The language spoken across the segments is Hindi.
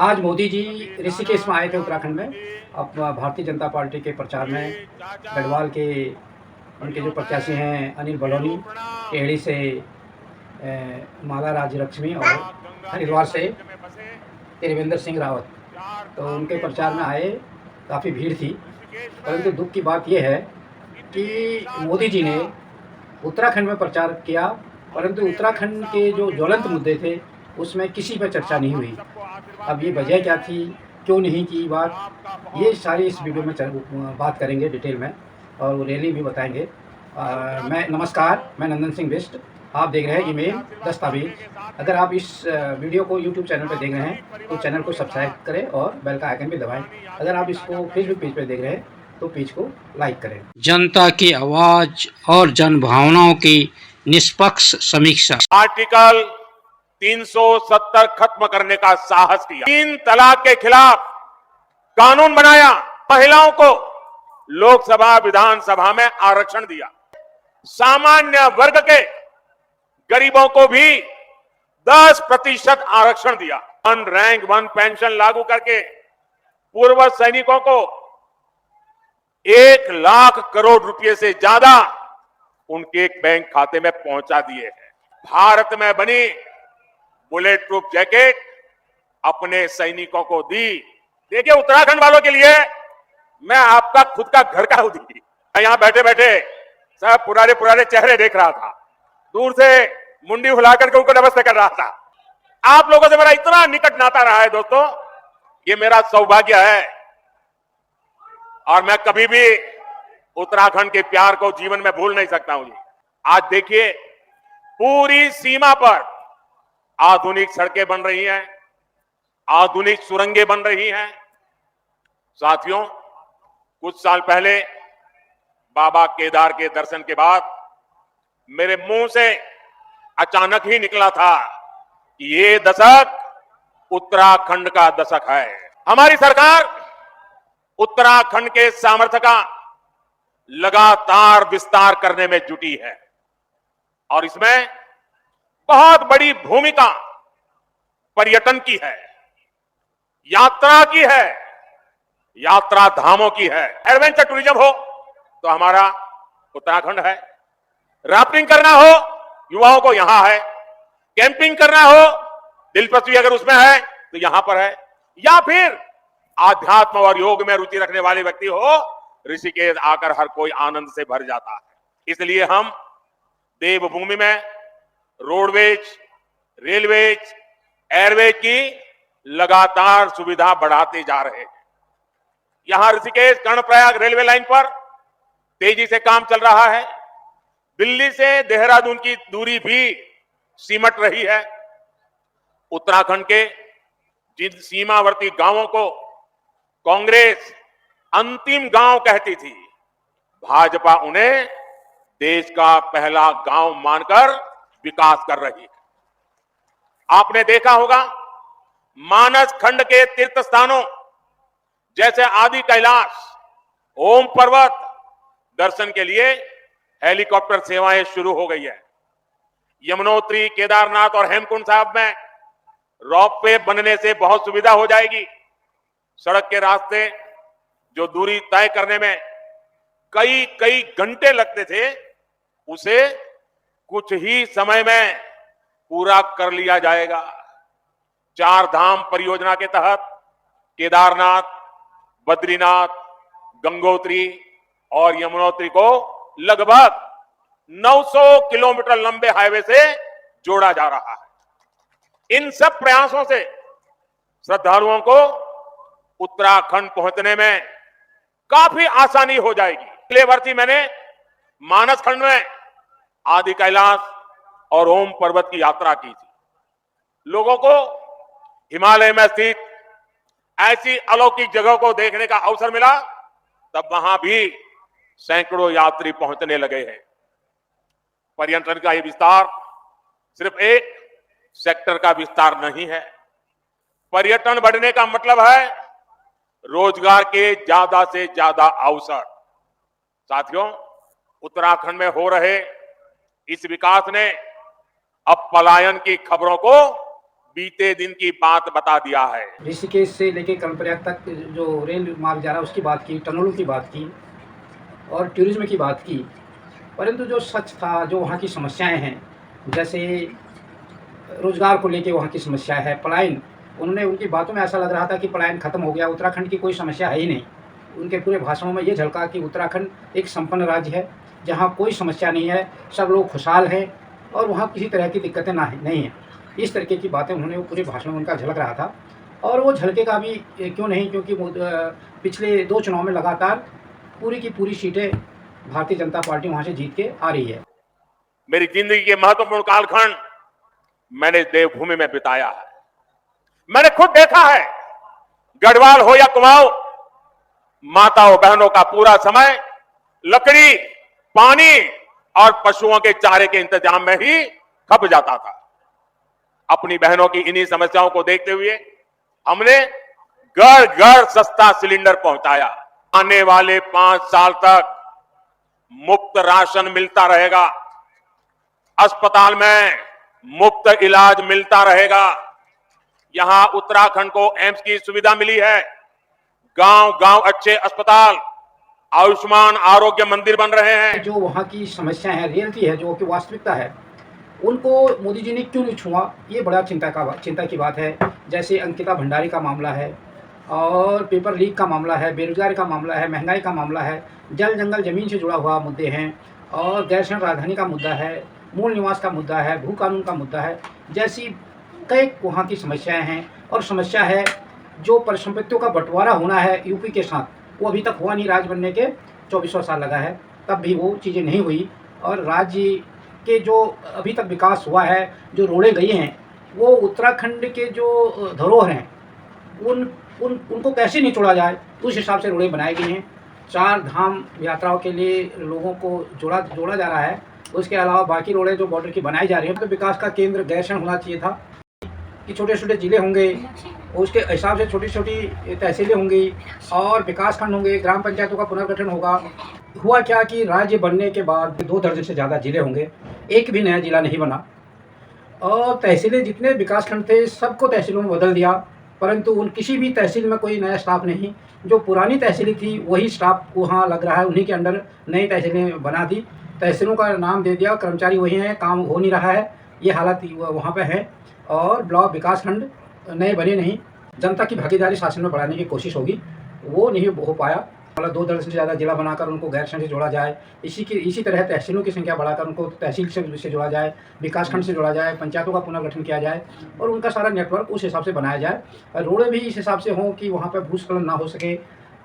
आज मोदी जी ऋषिकेश में आए थे उत्तराखंड में। अब भारतीय जनता पार्टी के प्रचार में गढ़वाल के उनके जो प्रत्याशी हैं अनिल बलौनी, टेहरी से माला राज्यलक्ष्मी और हरिद्वार से त्रिवेंद्र सिंह रावत, तो उनके प्रचार में आए। काफ़ी भीड़ थी, परंतु दुख की बात यह है कि मोदी जी ने उत्तराखंड में प्रचार किया, परंतु उत्तराखंड के जो ज्वलंत मुद्दे थे उसमें किसी पर चर्चा नहीं हुई। अब ये वजह क्या थी, क्यों नहीं की बात, ये सारी इस वीडियो में बात करेंगे डिटेल में और वो रैली भी बताएंगे। मैं नंदन सिंह बिष्ट, आप देख रहे हैं ईमेल दस्तावेज। अगर आप इस वीडियो को यूट्यूब चैनल पर देख रहे हैं तो चैनल को सब्सक्राइब करें और बेल का आइकन भी दबाएं। अगर आप इसको फेसबुक पेज पर देख रहे हैं तो पेज को लाइक करें। जनता की आवाज और जन भावनाओं की निष्पक्ष समीक्षा। आर्टिकल 370 खत्म करने का साहस किया, 3 तलाक के खिलाफ कानून बनाया, महिलाओं को लोकसभा विधानसभा में आरक्षण दिया, सामान्य वर्ग के गरीबों को भी 10% आरक्षण दिया, वन रैंक वन पेंशन लागू करके पूर्व सैनिकों को 1 लाख करोड़ रुपए से ज्यादा उनके बैंक खाते में पहुंचा दिए हैं। भारत में बनी बुलेट प्रूफ जैकेट अपने सैनिकों को दी। देखिए, उत्तराखंड वालों के लिए मैं आपका खुद का घर का हूं। मैं यहां बैठे बैठे सब पुराने चेहरे देख रहा था, दूर से मुंडी हिलाकर के उनको नमस्ते कर रहा था। आप लोगों से मेरा इतना निकट नाता रहा है दोस्तों, ये मेरा सौभाग्य है और मैं कभी भी उत्तराखंड के प्यार को जीवन में भूल नहीं सकता हूं। आज देखिए, पूरी सीमा पर आधुनिक सड़कें बन रही हैं, आधुनिक सुरंगें बन रही हैं। साथियों, कुछ साल पहले बाबा केदार के दर्शन के बाद मेरे मुंह से अचानक ही निकला था कि ये दशक उत्तराखंड का दशक है। हमारी सरकार उत्तराखंड के सामर्थ्य का लगातार विस्तार करने में जुटी है और इसमें बहुत बड़ी भूमिका पर्यटन की है, यात्रा की है, यात्रा धामों की है। एडवेंचर टूरिज्म हो तो हमारा उत्तराखंड है, राफ्टिंग करना हो युवाओं को यहां है, कैंपिंग करना हो दिलचस्पी अगर उसमें है तो यहां पर है, या फिर आध्यात्म और योग में रुचि रखने वाले व्यक्ति हो, ऋषिकेश आकर हर कोई आनंद से भर जाता है। इसलिए हम देवभूमि में रोडवेज, रेलवेज, एयरवेज की लगातार सुविधा बढ़ाते जा रहे हैं। यहां ऋषिकेश कर्णप्रयाग रेलवे लाइन पर तेजी से काम चल रहा है। दिल्ली से देहरादून की दूरी भी सिमट रही है। उत्तराखंड के जिन सीमावर्ती गांवों को कांग्रेस अंतिम गांव कहती थी, भाजपा उन्हें देश का पहला गांव मानकर विकास कर रही है। आपने देखा होगा, मानस खंड के तीर्थ स्थानों जैसे आदि कैलाश, ओम पर्वत दर्शन के लिए हेलीकॉप्टर सेवाएं शुरू हो गई है। यमुनोत्री, केदारनाथ और हेमकुंड साहब में रोपवे बनने से बहुत सुविधा हो जाएगी। सड़क के रास्ते जो दूरी तय करने में कई कई घंटे लगते थे, उसे कुछ ही समय में पूरा कर लिया जाएगा। 4 धाम परियोजना के तहत केदारनाथ, बद्रीनाथ, गंगोत्री और यमुनोत्री को लगभग 900 किलोमीटर लंबे हाईवे से जोड़ा जा रहा है। इन सब प्रयासों से श्रद्धालुओं को उत्तराखंड पहुंचने में काफी आसानी हो जाएगी। पिछले वर्ष ही मैंने मानस खंड में आदि कैलाश और ओम पर्वत की यात्रा की थी। लोगों को हिमालय में स्थित ऐसी अलौकिक जगहों को देखने का अवसर मिला, तब वहां भी सैकड़ों यात्री पहुंचने लगे हैं। पर्यटन का यह विस्तार सिर्फ एक सेक्टर का विस्तार नहीं है। पर्यटन बढ़ने का मतलब है रोजगार के ज्यादा से ज्यादा अवसर। साथियों, उत्तराखंड में हो रहे इस विकास ने अब पलायन की खबरों को बीते दिन की बात बता दिया है। ऋषिकेश से लेके कर्णप्रयाग तक जो रेल मार्ग जा रहा है उसकी बात की, टनलों की बात की और टूरिज्म की बात की। परंतु जो सच था, जो वहाँ की समस्याएं हैं, जैसे रोजगार को लेके वहाँ की समस्या है, पलायन, उन्होंने उनकी बातों में ऐसा लग रहा था कि पलायन खत्म हो गया, उत्तराखंड की कोई समस्या है ही नहीं। उनके पूरे भाषणों में ये झलका कि उत्तराखंड एक संपन्न राज्य है, जहाँ कोई समस्या नहीं है, सब लोग खुशहाल हैं और वहाँ किसी तरह की दिक्कतें नहीं हैं। इस तरीके की बातें उन्होंने पूरे भाषण में उनका झलक रहा था। और वो झलकेगा भी क्यों नहीं, क्योंकि पिछले 2 चुनाव में लगातार पूरी की पूरी सीटें भारतीय जनता पार्टी वहाँ से जीत के आ रही है। मेरी जिंदगी के महत्वपूर्ण कालखंड मैंने देवभूमि में बिताया है। मैंने खुद देखा है, गढ़वाल हो या कुमाऊं, माताओं बहनों का पूरा समय लकड़ी, पानी और पशुओं के चारे के इंतजाम में ही खप जाता था। अपनी बहनों की इन्हीं समस्याओं को देखते हुए हमने घर घर सस्ता सिलेंडर पहुंचाया। आने वाले 5 साल तक मुफ्त राशन मिलता रहेगा, अस्पताल में मुफ्त इलाज मिलता रहेगा। यहां उत्तराखंड को एम्स की सुविधा मिली है, गांव गांव अच्छे अस्पताल, आयुष्मान आरोग्य मंदिर बन रहे हैं। जो वहाँ की समस्या है, रियलिटी है, जो कि वास्तविकता है, उनको मोदी जी ने क्यों नहीं छुआ, ये बड़ा चिंता की बात है। जैसे अंकिता भंडारी का मामला है और पेपर लीक का मामला है, बेरोजगारी का मामला है, महंगाई का मामला है, जल जंगल जमीन से जुड़ा हुआ मुद्दे हैं और गैरसैंण राजधानी का मुद्दा है, मूल निवास का मुद्दा है, भू कानून का मुद्दा है, जैसी कई वहाँ की समस्याएं हैं। और समस्या है जो परिसंपत्तियों का बंटवारा होना है यूपी के साथ, वो अभी तक हुआ नहीं। राज्य बनने के 24 साल लगा है, तब भी वो चीज़ें नहीं हुई। और राज्य के जो अभी तक विकास हुआ है, जो रोड़े गई हैं, वो उत्तराखंड के जो धरोहर हैं उनको कैसे नहीं छोड़ा जाए, उस हिसाब से रोड़े बनाई गई हैं। 4 धाम यात्राओं के लिए लोगों को जोड़ा जा रहा है। उसके अलावा बाकी रोडें जो बॉर्डर की बनाई जा रही हैं, तो विकास का केंद्र गैरसैंण होना चाहिए था कि छोटे छोटे ज़िले होंगे, उसके हिसाब से छोटी छोटी तहसीलें होंगी और विकास खंड होंगे, ग्राम पंचायतों का पुनर्गठन होगा। हुआ क्या कि राज्य बनने के बाद 2 दर्जन से ज़्यादा ज़िले होंगे, एक भी नया ज़िला नहीं बना। और तहसीलें, जितने विकास खंड थे सबको तहसीलों में बदल दिया, परंतु उन किसी भी तहसील में कोई नया स्टाफ नहीं। जो पुरानी तहसीलें थी वही स्टाफ वहाँ लग रहा है, उन्हीं के अंडर नई तहसीलें बना दी, तहसीलों का नाम दे दिया, कर्मचारी वही हैं, काम हो नहीं रहा है, ये हालत वहाँ पे है। और ब्लॉक विकास खंड नए बने नहीं। जनता की भागीदारी शासन में बढ़ाने की कोशिश होगी, वो नहीं हो पाया। मतलब 2 दर्जन से ज़्यादा जिला बनाकर उनको गैरसैंण से जोड़ा जाए, इसी तरह तहसीलों की संख्या बढ़ाकर उनको तहसील से जोड़ा जाए, विकास खंड से जोड़ा जाए, पंचायतों का पुनर्गठन किया जाए और उनका सारा नेटवर्क उस हिसाब से बनाया जाए। रोडें भी इस हिसाब से हों कि वहाँ पर भूस्खलन ना हो सके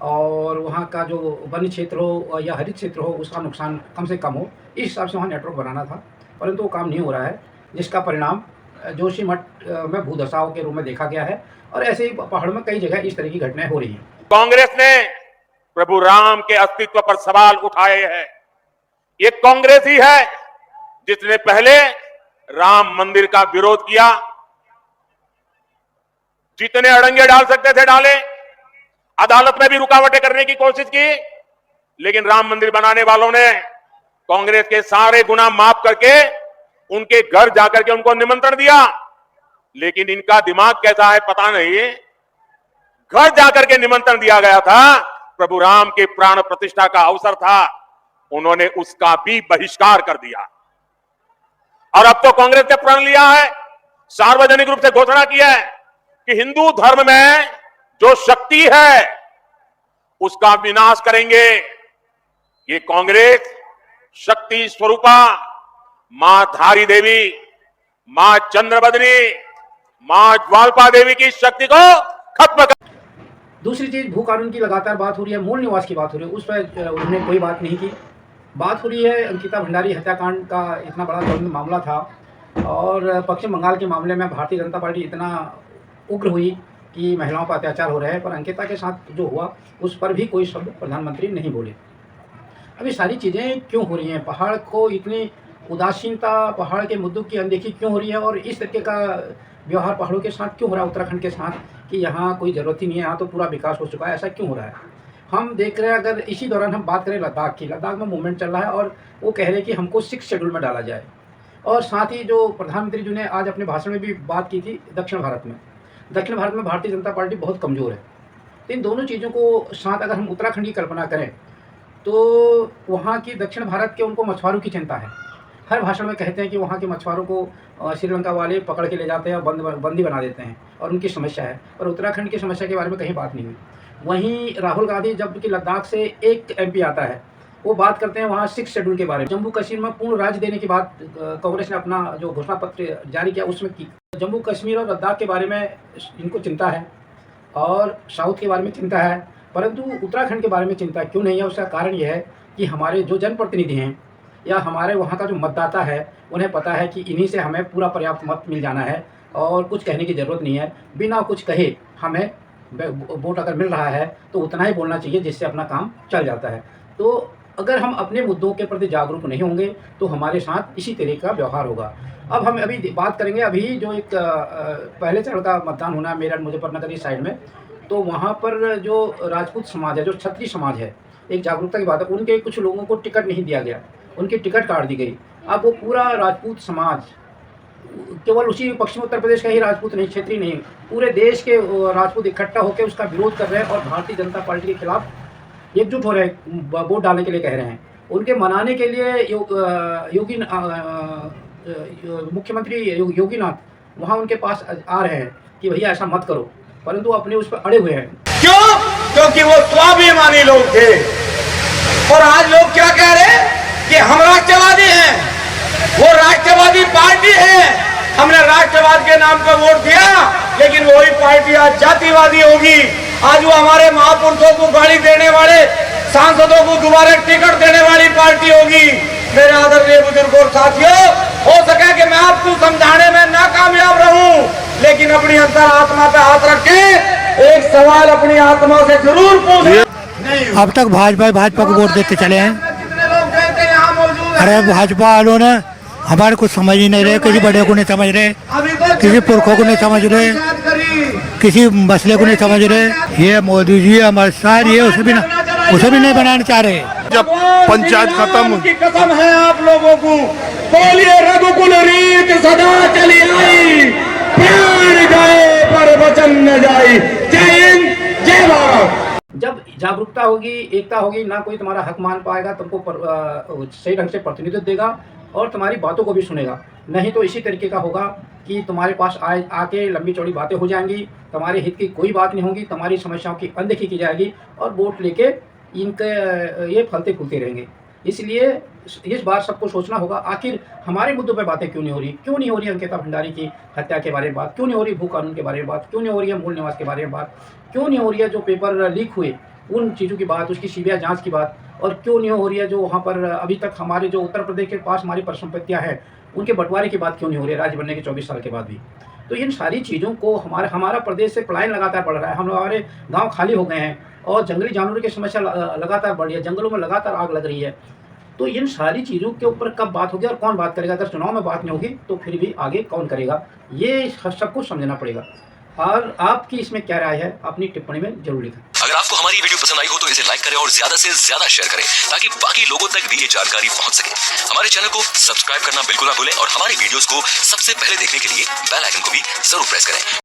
और वहाँ का जो वन क्षेत्र हो या हरित क्षेत्र हो उसका नुकसान कम से कम हो, इस हिसाब से वहाँ नेटवर्क बनाना था, परंतु वो काम नहीं हो रहा है, जिसका परिणाम जोशीमठ में भूधसाव के रूप में देखा गया है। और ऐसे ही पहाड़ों में कई जगह इस तरह की घटनाएं हो रही हैं। कांग्रेस ने प्रभु राम के अस्तित्व पर सवाल उठाए हैं। ये कांग्रेस ही है जिसने पहले राम मंदिर का विरोध किया, जितने अड़ंगे डाल सकते थे डाले, अदालत में भी रुकावटें करने की कोशिश की, लेकिन राम मंदिर बनाने वालों ने कांग्रेस के सारे गुनाह माफ करके उनके घर जाकर के उनको निमंत्रण दिया। लेकिन इनका दिमाग कैसा है पता नहीं, घर जाकर के निमंत्रण दिया गया था, प्रभु राम के प्राण प्रतिष्ठा का अवसर था, उन्होंने उसका भी बहिष्कार कर दिया। और अब तो कांग्रेस ने प्रण लिया है, सार्वजनिक रूप से घोषणा की है कि हिंदू धर्म में जो शक्ति है उसका विनाश करेंगे। ये कांग्रेस शक्ति स्वरूपा मां धारी देवी, मां चंद्रबदनी, मां ज्वालपा देवी की शक्ति को खत्म कर। दूसरी चीज़, भू कानून की लगातार बात हो रही है, मूल निवास की बात हो रही है, उस पर उन्होंने कोई बात नहीं की। बात हो रही है अंकिता भंडारी हत्याकांड का, इतना बड़ा ज्वलंत मामला था और पश्चिम बंगाल के मामले में भारतीय जनता पार्टी इतना उग्र हुई कि महिलाओं पर अत्याचार हो रहे हैं, पर अंकिता के साथ जो हुआ उस पर भी कोई शब्द प्रधानमंत्री नहीं बोले। अब ये सारी चीज़ें क्यों हो रही हैं? पहाड़ को इतनी उदासीनता, पहाड़ के मुद्दों की अनदेखी क्यों हो रही है और इस तरीके का व्यवहार पहाड़ों के साथ क्यों हो रहा है, उत्तराखंड के साथ, कि यहाँ कोई ज़रूरत ही नहीं है, यहाँ तो पूरा विकास हो चुका है, ऐसा क्यों हो रहा है? हम देख रहे हैं, अगर इसी दौरान हम बात करें लद्दाख की, लद्दाख में मूवमेंट चल रहा है और वो कह रहे हैं कि हमको 6 शेड्यूल में डाला जाए। और साथ ही जो प्रधानमंत्री जी ने आज अपने भाषण में भी बात की थी, दक्षिण भारत में भारतीय जनता पार्टी बहुत कमज़ोर है। तो इन दोनों चीज़ों को साथ अगर हम उत्तराखंड की कल्पना करें तो वहाँ की दक्षिण भारत के उनको मछुआरों की चिंता है। हर भाषण में कहते हैं कि वहाँ के मछुआरों को श्रीलंका वाले पकड़ के ले जाते हैं और बंदी बना देते हैं और उनकी समस्या है, और उत्तराखंड की समस्या के बारे में कहीं बात नहीं हुई। वहीं राहुल गांधी जब कि लद्दाख से एक एमपी आता है, वो बात करते हैं वहाँ 6 शेड्यूल के बारे में। जम्मू कश्मीर में पूर्ण राज्य देने की बात कांग्रेस ने अपना जो घोषणा पत्र जारी किया उसमें की। जम्मू कश्मीर और लद्दाख के बारे में इनको चिंता है और साउथ के बारे में चिंता है, परंतु उत्तराखंड के बारे में चिंता क्यों नहीं है? उसका कारण यह है कि हमारे जो जनप्रतिनिधि हैं या हमारे वहाँ का जो मतदाता है, उन्हें पता है कि इन्हीं से हमें पूरा पर्याप्त मत मिल जाना है और कुछ कहने की ज़रूरत नहीं है। बिना कुछ कहे हमें वोट अगर मिल रहा है तो उतना ही बोलना चाहिए जिससे अपना काम चल जाता है। तो अगर हम अपने मुद्दों के प्रति जागरूक नहीं होंगे तो हमारे साथ इसी तरह का व्यवहार होगा। अब हम अभी बात करेंगे, अभी जो एक पहले चरण का मतदान होना है मेरठ मुजफ्फरनगर इस साइड में, तो वहाँ पर जो राजपूत समाज है, जो क्षत्रिय समाज है, एक जागरूकता की बात है, उनके कुछ लोगों को टिकट नहीं दिया गया, उनकी टिकट काट दी गई। अब वो पूरा राजपूत समाज, केवल उसी पश्चिम उत्तर प्रदेश का ही राजपूत नहीं, क्षेत्रीय नहीं, पूरे देश के राजपूत इकट्ठा होकर उसका विरोध कर रहे हैं और भारतीय जनता पार्टी के खिलाफ एकजुट हो रहे हैं, वोट डालने के लिए कह रहे हैं। उनके मनाने के लिए मुख्यमंत्री योगीनाथ वहाँ उनके पास आ रहे हैं कि भैया ऐसा मत करो, परंतु अपने उस पर अड़े हुए हैं। क्यों? क्योंकि वो स्वाभिमानी लोग थे। और आज लोग क्या कह रहे हैं कि हम राष्ट्रवादी हैं, वो राष्ट्रवादी पार्टी है, हमने राष्ट्रवाद के नाम पर वोट दिया, लेकिन वही पार्टी आज जातिवादी होगी। आज वो हमारे महापुरुषों को गाड़ी देने वाले सांसदों को दोबारा टिकट देने वाली पार्टी होगी। मेरे आदरणीय बुजुर्गों और साथियों, हो सके कि मैं आपको समझाने में नाकामयाब रहूं, लेकिन अपनी अंतर आत्मा पे हाथ रख के एक सवाल अपनी आत्मा से जरूर पूछें। अब तक भाजपा को वोट देते चले हैं। कितने लोग कहते हैं यहाँ मौजूद अरे भाजपा वालों ने हमारे कुछ समझ ही नहीं रहे, किसी बड़े को नहीं समझ रहे, किसी पुरखों को नहीं समझ रहे, किसी मसले को नहीं समझ रहे। ये मोदी जी हमारे साथ, ये उसे भी नहीं बनाना चाह रहे। जब पंचायत खत्म की कसम है आप लोगों को, बोलिए रघुकुल रीत सदा चली आई, प्राण गए पर वचन न जाई। जय हिंद, जय भारत। जब जागरूकता होगी, एकता होगी, ना कोई तुम्हारा हक मान पाएगा, तुमको सही ढंग से प्रतिनिधित्व देगा और तुम्हारी बातों को भी सुनेगा। नहीं तो इसी तरीके का होगा कि तुम्हारे पास आके लंबी चौड़ी बातें हो जाएंगी, तुम्हारे हित की कोई बात नहीं होगी, तुम्हारी समस्याओं की अनदेखी की जाएगी और वोट लेके इनके ये फलते फूलते रहेंगे। इसलिए इस बार सबको सोचना होगा, आखिर हमारे मुद्दों पर बातें क्यों नहीं हो रही? क्यों नहीं हो रही अंकिता भंडारी की हत्या के बारे में बात? क्यों नहीं हो रही भू कानून के बारे में बात? क्यों नहीं हो रही है मूल निवास के बारे में बात? क्यों नहीं हो रही है जो पेपर लीक हुए उन चीज़ों की बात, उसकी सीबीआई जांच की बात? और क्यों नहीं हो रही है जो वहाँ पर अभी तक हमारे जो उत्तर प्रदेश के पास हमारी परिसंपत्तियाँ हैं उनके बंटवारे की बात क्यों नहीं हो रही है राज्य बनने के 24 साल के बाद भी? तो इन सारी चीज़ों को हमारा प्रदेश से पलायन लगातार बढ़ रहा है, हमारे गाँव खाली हो गए हैं और जंगली जानवरों की समस्या लगातार बढ़ रही है, जंगलों में लगातार आग लग रही है। तो इन सारी चीज़ों के ऊपर कब बात होगी और कौन बात करेगा? अगर चुनाव में बात नहीं होगी तो फिर भी आगे कौन करेगा? ये सबको समझना पड़ेगा। और आपकी इसमें क्या राय है, अपनी टिप्पणी में जरूर लिखें। अगर आपको हमारी वीडियो पसंद आई हो तो इसे लाइक करें और ज्यादा से ज्यादा शेयर करें ताकि बाकी लोगों तक भी ये जानकारी पहुंच सके। हमारे चैनल को सब्सक्राइब करना बिल्कुल ना भूलें और हमारी वीडियोस को सबसे पहले देखने के लिए बेल आइकन को भी जरूर प्रेस करें।